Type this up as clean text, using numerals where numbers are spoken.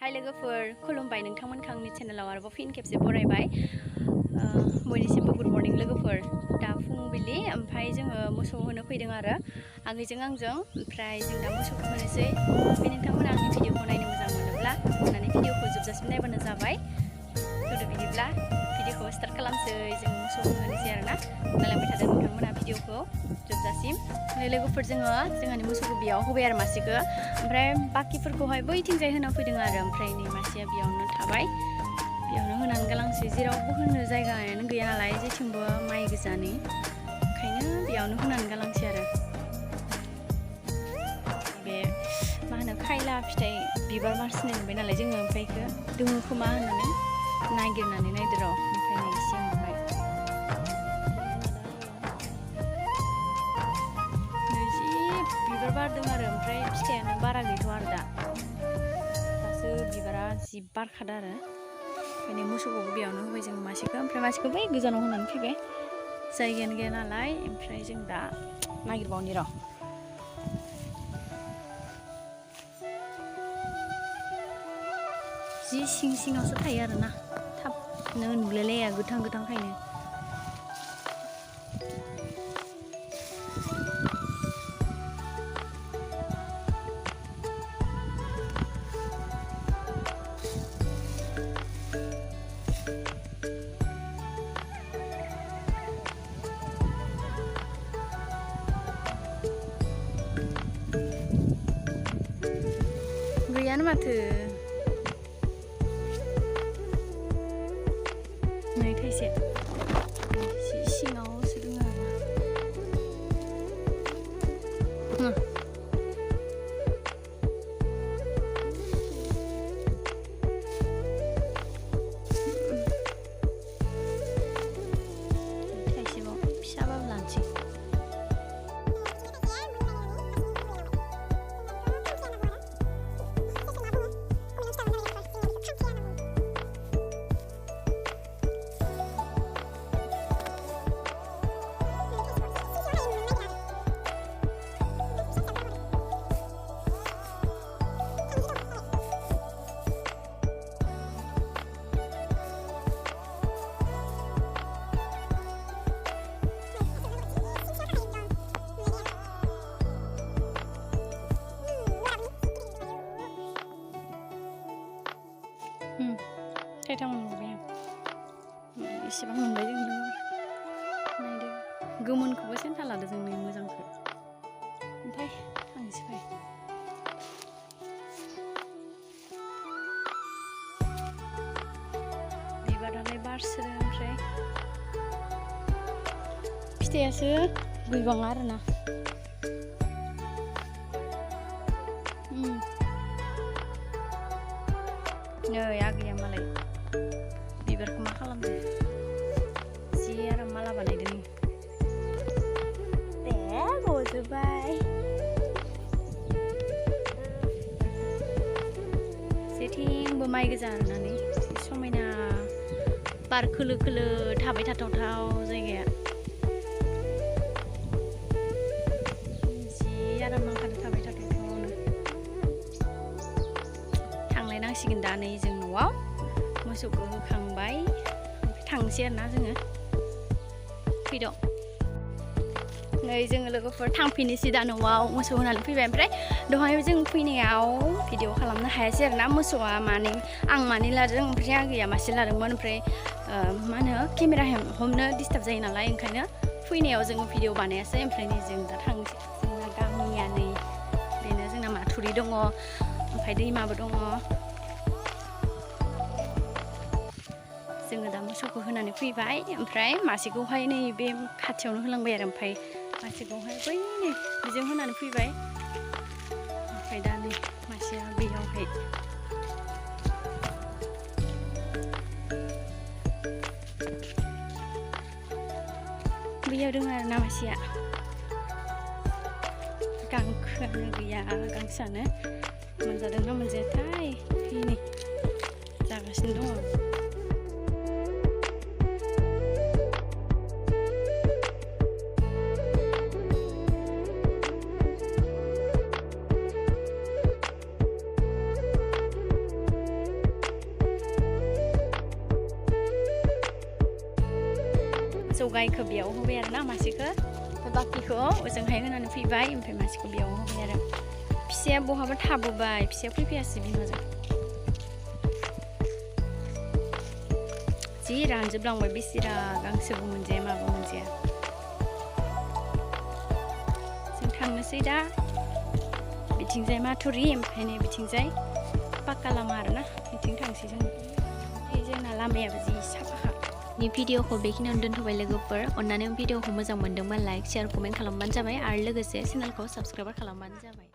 हाय लोगोफोर खुलुमबाय नोंथांमोनखौ आंनि चेनेलाव आरोबाव फिन खेबसे बरायबाय बयनिसिमबो गुड मर्निं लोगोफोर दा फुंबिलि ओमफ्राय जोङो मोसौ होनो फैदों आरो आगैजों आंजों ओमफ्राय जों दा मोसौखौ होनोसै बे नोंथांमोना आंनि भिडिअखौ नायनो मोजां मोनोब्ला अननानै भिडिअखौ जोबजासिम नायबानो जाबाय थुदो बिदिब्ला भिडिअखौ स्टार्ट खालामसै जों मोसौखौ होनोसै आरोना नायलांबाय थादों नोंथांमोना भिडिअखौ जोबजासिम लोगोफोर जोंहानि मोसौखौ बेयाव होबाय आरो मासेखौ ओमफ्राय बाकिफोरखौहाय बैथिंजाय होना फैदों आरो ओमफ्राय नै मासेया बेयावनो थाबाय बेयावनो होनानै गालांसै जेरावबो होनो जायगायानो गैया नालाय जेथिंबो माइ गोजानि ओंखायनो बेयावनो होनानै गालांसै आरो बे मा होनो खायला फिथाइ बिबार बारसिनाय नुबाय नालाय जोङो ओमफ्राय बेखौ दोङो खोमा होननानै नागिरनानै नायदो र' ओमफ्राय नै एसे मोनबाय नै जि बिबार बारदों आरो ओमफ्राय फिथाइयानो बारा गैथ'आ आरो दासो बिबारा जि बारखादों आरो ओंखायनो मोसौखौबो बेयावनो होबाय जों मासेखौ ओमफ्राय मासेखौ बै गोजानाव होनानै फैबाय जायगायानो गैया नालाय ओमफ्राय जों दा नागिरबावनि र' जि सिं सिङावसो थायो आरोना थाबनो नुलायलाया गोथां गोथांखायनो गैयानो माथो नै थाइसे एसे सिङावसो दङ आरोना थाइसेबाव फिसाबाबो लानोसै थाइथाम मोनबाय आं इसेबां मोनबाय जों नायदो गोमोनखौबो सेन्था लादो जों नै मोजांखौ ओमफ्राय थांसै बिबारालाय बारसोदों ओमफ्राय फिथाइयासो गैबाङा आरोना नै आगैया मालाय बिबारखौ मा खालामदो जि आराम माला बानायदों दे गजोब्बाय जेथिंबो माइ गोजा होननानै समायना बार खोलो खोलो थाबाय थाथावथाव जायगाया जि आराम नांखादो थाबाय थाथावथावनो थांलायनांसिगोन दा नै जों न'आव मोसौखौ होखांबाय थांसै आरोना जोङो फैद' नै जोङो लोगोफोर थांफिनोसै दा न'आव मोसौ होनानै फैबाय ओमफ्राय दहाय जों फैनायाव भिडिअ खालामनो हायासै आरोना मोसौआ माने आं माने लादों ओमफ्राय आगैया मासे लादोंमोन ओमफ्राय मा होनो केमेरा हमनो डिस्टार्ब जायो नालाय ओंखायनो फैनायाव जोङो भिडिअ बानायासै ओमफ्राय नै जों दा थांसै जोंना गामिया नै बेनो जोंना माथुरि दङ ओमफ्राय दैमाबो दङ जोङो दा मोसौखौ होनानै फैबाय ओमफ्राय मासेखौहाय नै बे खाथियावनो होलांबाय आरो ओमफ्राय मासेखौहाय बै नै बेजों होनानै फैबाय ओमफ्राय दा नै मासेया बेयावहाय बैयाव दङ आरोना मासेया गांखोआनो गैया गांसोआनो मोनजादोंना मोनजायाथाय नै जागासिनो दङ मोसौ गायखौ बेयाव होबाय आरो ना मासेखौ ओमफ्राय बाखिखौ ओजोंहाय होनानै फैबाय ओमफ्राय मासेखौ बेयाव होबाय आरो फिसाया बहाबा थाबोबाय फिसाया फैफैयासै बिमाजों जि रानजोबलांबाय बेसेरा गांसोबो मोनजाया माबो मोनजाया जों थांनोसै दा बिथिंजाय माथुरि ओमफ्राय नै बिथिंजाय पाक्का लामा आरोना बिथिं थांसै जों जोंना लामायाबो जि साफाखा नि भिडिअखौ बेखिनियावनो दोनथ'बाय लोगोफोर अन्नानै भिडिअखौ मोजां मोनदोंबा लाइक शेयार कमेन्ट खालामबानो जाबाय आरो लोगोसे चेनेलखौ साबस्क्राइब खालामबानो जाबाय